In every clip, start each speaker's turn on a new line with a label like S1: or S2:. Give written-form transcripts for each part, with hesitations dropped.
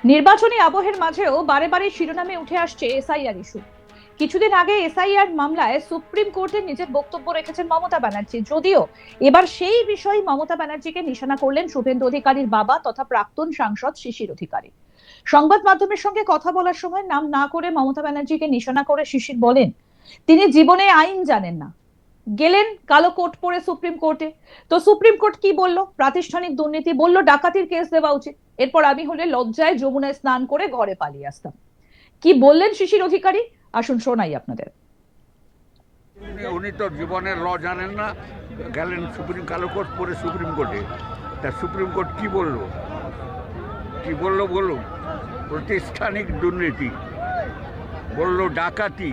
S1: নির্বাচনী আবহের মাঝেও বারে বারে শিরোনামে উঠে আসছে এসআইআর ইস্যু। কিছুদিন আগে এসআইআর মামলায় সুপ্রিম কোর্টে নিজের বক্তব্য রেখেছেন মমতা ব্যানার্জি, যদিও এবার সেই বিষয়ে মমতা ব্যানার্জিকে নিশানা করলেন শুভেন্দু অধিকারীর বাবা তথা প্রাক্তন সাংসদ শিশির অধিকারী। সংবাদ মাধ্যমের সঙ্গে কথা বলার সময় নাম না করে মমতা ব্যানার্জিকে নিশানা করে শিশির বলেন তিনি জীবনে আইন জানেন না। গেলেন কালো কোট পরে সুপ্রিম কোর্টে, তো সুপ্রিম কোর্ট কি বললো? প্রাতিষ্ঠানিক দুর্নীতি বললো, ডাকাতির কেস দেওয়া উচিত। এরপর আমি হলে লজ্জায় যমুনায় স্নান করে ঘরে পালিয়ে আসতাম। কি বললেন শিশির অধিকারী, আসুন শোনাই আপনাদের।
S2: উনি তো জীবনের ল জানেন না, গেলেন কালো কোট পরে সুপ্রিম কোর্টে। তা সুপ্রিম কোর্ট কি বললো? কি বললো বলুন? প্রতিষ্ঠানিক দুর্নীতি বললো, ডাকাতি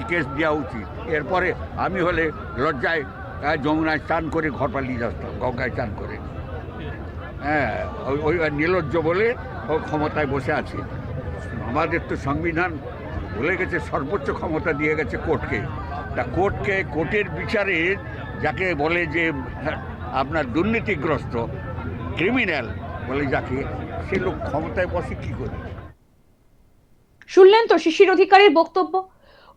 S2: কেস দেওয়া উচিত। এরপরে আমি হলে লজ্জায় যমুনায় চান করে ঘর পালিয়ে আসতাম, গঙ্গায় চান করে। হ্যাঁ, ওই নির্লজ্জ বলে ও ক্ষমতায় বসে আছে। আমাদের তো সংবিধান বলে গেছে সর্বোচ্চ ক্ষমতা দিয়ে গেছে কোর্টকে। তা কোর্টের বিচারে যাকে বলে যে আপনার দুর্নীতিগ্রস্ত ক্রিমিনাল বলে যাকে, সে লোক ক্ষমতায় বসে কি করে?
S1: শুনলেন তো শিশির অধিকারীর বক্তব্য।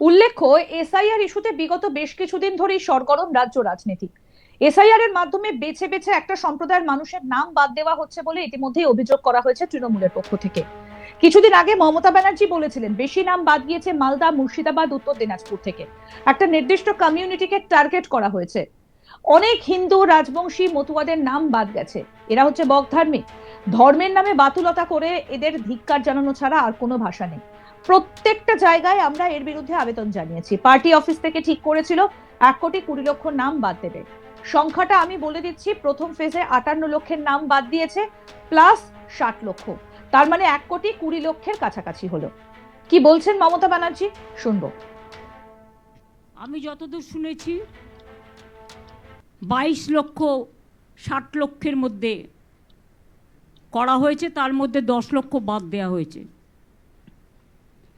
S1: উল্লেখ্য, এসআইআর ইস্যুতে বিগত বেশ কিছুদিন ধরেই সরগরম রাজ্য রাজনীতি। এসআইআর এর মাধ্যমে বেছে বেছে একটা সম্প্রদায়ের মানুষের নাম বাদ দেওয়া হচ্ছে বলে ইতিমধ্যেই অভিযোগ করা হয়েছে তৃণমূলের পক্ষ থেকে। কিছুদিন আগে মমতা ব্যানার্জি বলেছিলেন বেশি নাম বাদ গিয়েছে মালদা, মুর্শিদাবাদ, উত্তর দিনাজপুর থেকে। একটা নির্দিষ্ট কমিউনিটিকে টার্গেট করা হয়েছে। অনেক হিন্দু, রাজবংশী, মতুয়াদের নাম বাদ গেছে। এরা হচ্ছে বকধার্মিক। ধর্মের নামে বাতুলতা করে এদের ধিক্কার জানানো ছাড়া আর কোনো ভাষা নেই। প্রত্যেকটা জায়গায় আমরা এর বিরুদ্ধে আবেদন জানিয়েছি। পার্টি অফিস থেকে ঠিক করেছিল 1,20,00,000 নাম বাদ দেবে। সংখ্যাটা আমি বলে দিচ্ছি, প্রথম ফেজে 58 লক্ষের নাম বাদ দিয়েছে, প্লাস 60 লক্ষ। তার মানে 1,20,00,000 কাছাকাছি হলো। কি বলছেন মমতা ব্যানার্জি, শুনবো।
S3: আমি যতদূর শুনেছি 22,60,00,000 মধ্যে করা হয়েছে, তার মধ্যে 10 লক্ষ বাদ দেওয়া হয়েছে।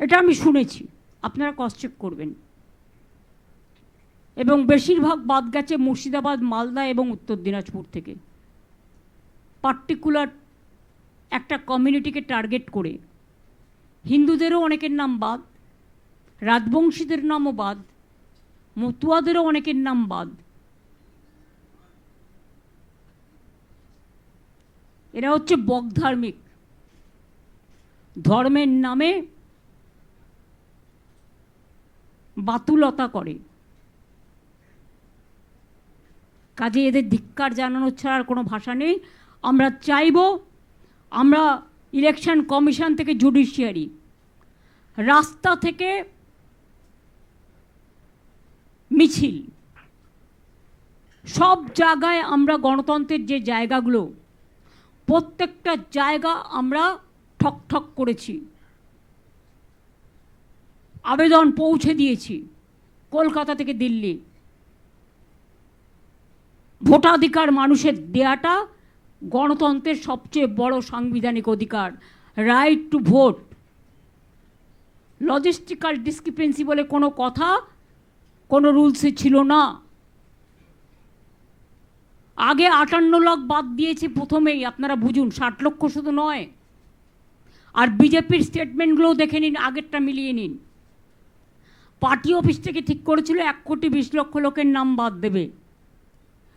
S3: এটা আমি শুনেছি, আপনারা ক্রস চেক করবেন। এবং বেশিরভাগ বাদ গেছে মুর্শিদাবাদ, মালদা এবং উত্তর দিনাজপুর থেকে। পার্টিকুলার একটা কমিউনিটিকে টার্গেট করে হিন্দুদেরও অনেকের নাম বাদ, রাজবংশীদের নামও বাদ, মতুয়াদেরও অনেকের নাম বাদ। এরা হচ্ছে বকধার্মিক, ধর্মের নামে বাতুলতা করে। কাজে এদের ধিক্কার জানানোর ছাড়া আর কোনো ভাষা নেই। আমরা চাইব, আমরা ইলেকশন কমিশন থেকে জুডিশিয়ারি, রাস্তা থেকে মিছিল, সব জায়গায় আমরা গণতন্ত্রের যে জায়গাগুলো, প্রত্যেকটা জায়গা আমরা ঠক করেছি, আবেদন পৌঁছে দিয়েছি কলকাতা থেকে দিল্লি। ভোটাধিকার মানুষের দেয়াটা গণতন্ত্রের সবচেয়ে বড় সাংবিধানিক অধিকার, right to vote. Logistical discrepancy বলে কোনো কথা কোনো রুলসে ছিল না। আগে 58 লাখ বাদ দিয়েছে প্রথমেই, আপনারা বুঝুন, 60 লক্ষ শুধু নয়। আর বিজেপির স্টেটমেন্টগুলোও দেখে নিন, আগেরটা মিলিয়ে নিন। পার্টি অফিস থেকে ঠিক করেছিল 1,20,00,000 লোকের নাম বাদ দেবে।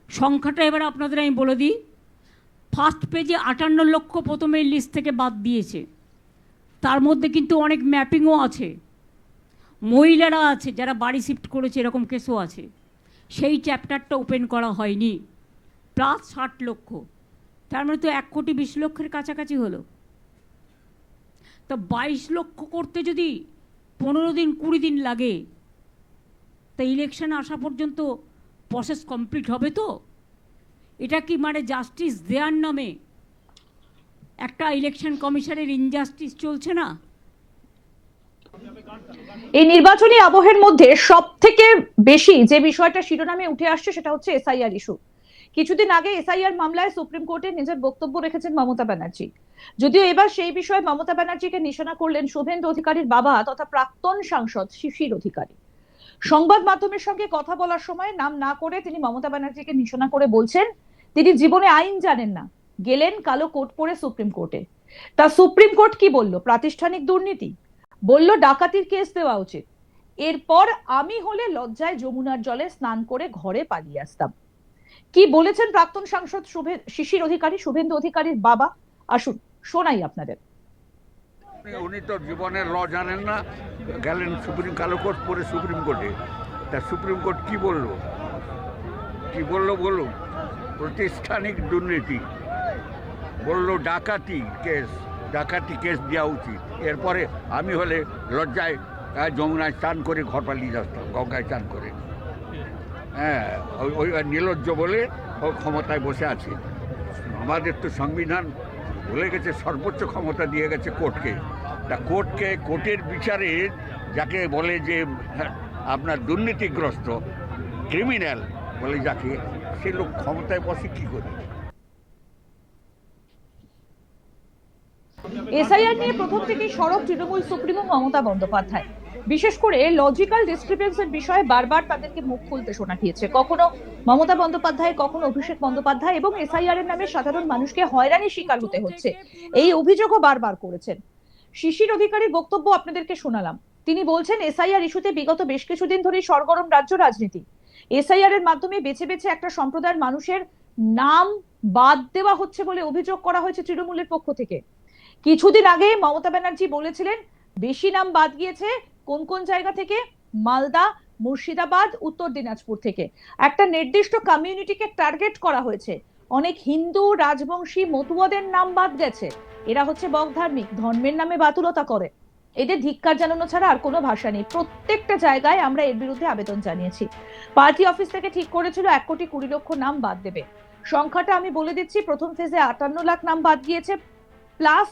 S3: সংখ্যাটা এবার আপনাদের আমি বলে দিই। ফার্স্ট পেজে 58 লক্ষ প্রথমে লিস্ট থেকে বাদ দিয়েছে। তার মধ্যে কিন্তু অনেক ম্যাপিংও আছে, মহিলারা আছে যারা বাড়ি শিফট করেছে, এরকম কেসও আছে। সেই চ্যাপ্টারটা ওপেন করা হয়নি। প্লাস 60 লক্ষ, তার মানে তো 1,20,00,000 কাছাকাছি হলো। তো 22 লক্ষ করতে যদি 15 দিন 20 দিন লাগে, তা ইলেকশন আসা পর্যন্ত প্রসেস কমপ্লিট হবে তো? এটা কি মানে জাস্টিস দেওয়ার নামে একটা ইলেকশন কমিশনের ইনজাস্টিস চলছে না?
S1: এই নির্বাচনী আবহের মধ্যে সব থেকে বেশি যে বিষয়টা শিরোনামে উঠে আসছে সেটা হচ্ছে এসআইআর ইস্যু। কিছুদিন আগে এসআইআর মামলায় সুপ্রিম কোর্টে নিজের বক্তব্য রেখেছেন মমতা ব্যানার্জি, যদিও এবার সেই বিষয়ে মমতা ব্যানার্জিকে নিশানা করলেন শুভেন্দু অধিকারীর বাবা তথা প্রাক্তন সাংসদ শিশির অধিকারী। সংবাদ মাধ্যমের সঙ্গে কথা বলার সময় নাম না করে তিনি মমতা ব্যানার্জিকে নিশানা করে বলছেন তিনি জীবনে আইন জানেন না। গেলেন কালো কোট পরে সুপ্রিম কোর্টে। তা সুপ্রিম কোর্ট কি বলল? প্রাতিষ্ঠানিক দুর্নীতি বলল, ডাকাতির কেস দেওয়া উচিত। এরপর আমি হলে লজ্জায় যমুনার জলে স্নান করে ঘরে পালিয়ে আসতাম। কি বলেছেন প্রাক্তন সাংসদ শিশির অধিকারী, শুভেন্দু অধিকারীর বাবা? আসুন শোনাই আপনাদের।
S2: উনি তো জীবনের ল জানেন না, গেলেন কালো কোট পরে সুপ্রিম কোর্টে। তা সুপ্রিম কোর্ট কি বললো বলুন? প্রতিষ্ঠানিক দুর্নীতি বলল, ডাকাতি কেস দেওয়া উচিত। এরপরে আমি হলে লজ্জায় যমুনায় চান করে ঘর পালিয়ে আসতাম, গঙ্গায় চান করে। হ্যাঁ, ওই নির্লজ্জ বলে ও ক্ষমতায় বসে আছে। আমাদের তো সংবিধান বলে গেছে সর্বোচ্চ ক্ষমতা দিয়ে গেছে কোর্টকে। তা কোর্টের বিচারে যাকে বলে যে আপনার দুর্নীতিগ্রস্ত ক্রিমিনাল বলে যাকে, সে লোক ক্ষমতায় বসে কি করে?
S1: এসআইআর নিয়ে প্রথম থেকেই সরব তৃণমূল সুপ্রিমো মমতা বন্দ্যোপাধ্যায়। বিশেষ করে লজিক্যাল ডিসক্রিপেন্সির বিষয়ে বারবার তাদেরকে মুখ খুলতে শোনা গিয়েছে। কখনো মমতা বন্দ্যোপাধ্যায়, কখনো অভিষেক বন্দ্যোপাধ্যায়, এবং এসআইআর এর নামে সাধারণ মানুষকে হয়রানির শিকার হতে হচ্ছে, এই অভিযোগও বারবার করেছেন। শিশির অধিকারীর বক্তব্য আপনাদেরকে শোনালাম। তিনি বলছেন, এসআইআর ইস্যুতে বিগত বেশ কিছুদিন ধরেই সরগরম রাজ্য রাজনীতি। এসআইআর এর মাধ্যমে বেছে বেছে একটা সম্প্রদায়ের মানুষের নাম বাদ দেওয়া হচ্ছে বলে অভিযোগ করা হয়েছে তৃণমূলের পক্ষ থেকে। কিছুদিন আগে মমতা ব্যানার্জি বলেছিলেন, বেশি নাম বাদ গিয়েছে কোন কোন জায়গা থেকে? মালদা, মুর্শিদাবাদ, উত্তর দিনাজপুর থেকে। একটা নির্দিষ্ট কমিউনিটিকে টার্গেট করা হয়েছে। অনেক হিন্দু, রাজবংশী, মতুয়াদের নাম বাদ গেছে। এরা হচ্ছে বকধার্মিক, ধর্মের নামে বাতুলতা করে। এদের ধিক্কার জানানো ছাড়া আর কোনো ভাষা নেই। প্রত্যেকটা জায়গায় আমরা এর বিরুদ্ধে আবেদন জানিয়েছি। পার্টি অফিস থেকে ঠিক করেছিল 1,20,00,000 নাম বাদ দেবে। সংখ্যাটা আমি বলে দিচ্ছি, প্রথম ফেজে 58 লাখ নাম বাদ গিয়েছে, প্লাস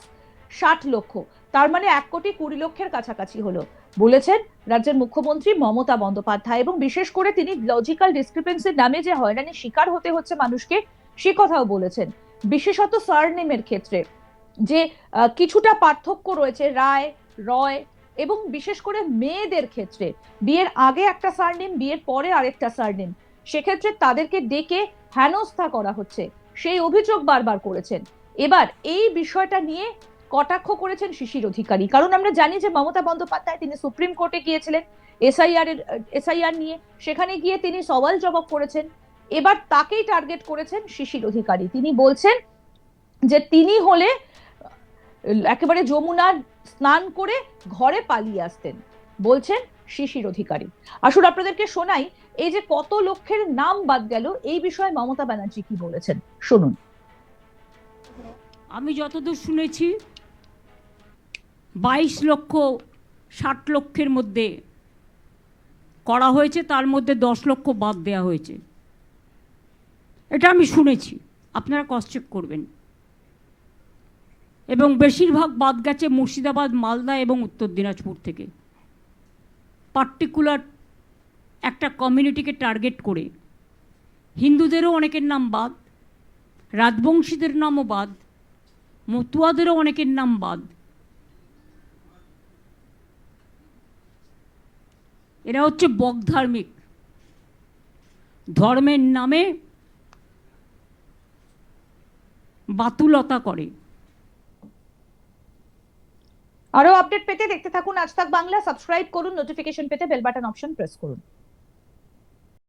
S1: 60 লক্ষ, তার মানে 1,20,00,000 কাছাকাছি হলো, বলেছেন রাজ্যের মুখ্যমন্ত্রী মমতা বন্দ্যোপাধ্যায়। এবং বিশেষ করে তিনি লজিক্যাল ডিসক্রিপেন্সির নামে যে হয়রানির শিকার হতে হচ্ছে মানুষকে, সে কথাও বলেছেন। বিশেষত সারনেমের ক্ষেত্রে যে কিছুটা পার্থক্য রয়েছে, রায়, রয়, এবং বিশেষ করে মেয়েদের ক্ষেত্রে বিয়ের আগে একটা সারনেম, বিয়ের পরে আরেকটা সারনেম, সেক্ষেত্রে তাদেরকে ডেকে হেনস্থা করা হচ্ছে, সেই অভিযোগ বারবার করেছেন। এবার এই বিষয়টা নিয়ে কটাক্ষ করেছেন শিশির অধিকারী। কারণ আমরা জানি যে মমতা বন্দ্যোপাধ্যায় তিনি সুপ্রিম কোর্টে গিয়েছিলেন এসআইআর নিয়ে, সেখানে গিয়ে তিনি সওয়াল জবাব করেছেন। এবার তাকেই টার্গেট করেছেন শিশির অধিকারী। তিনি বলছেন যে তিনি হলে একেবারে যমুনার স্নান করে ঘরে পালিয়ে আসতেন, বলছেন শিশির অধিকারী। আসুন আপনাদেরকে শোনাই এই যে কত লক্ষের নাম বাদ গেল, এই বিষয়ে মমতা ব্যানার্জি কি বলেছেন, শুনুন।
S3: আমি যতদূর শুনেছি 22,60,00,000 মধ্যে করা হয়েছে, তার মধ্যে 10 লক্ষ বাদ দেওয়া হয়েছে। এটা আমি শুনেছি, আপনারা ক্রস চেক করবেন। এবং বেশিরভাগ বাদ গেছে মুর্শিদাবাদ, মালদা এবং উত্তর দিনাজপুর থেকে। পার্টিকুলার একটা কমিউনিটিকে টার্গেট করে হিন্দুদেরও অনেকের নাম বাদ, রাজবংশীদের নামও বাদ, মতুয়াদেরও অনেকের নাম বাদ। এরা হচ্ছে বকধার্মিক, ধর্মের নামে বাতুলতা করে।
S1: আরো আপডেট পেতে দেখতে থাকুন আজ তাক বাংলা। সাবস্ক্রাইব করুন, নোটিফিকেশন পেতে বেল বাটন অপশন প্রেস করুন।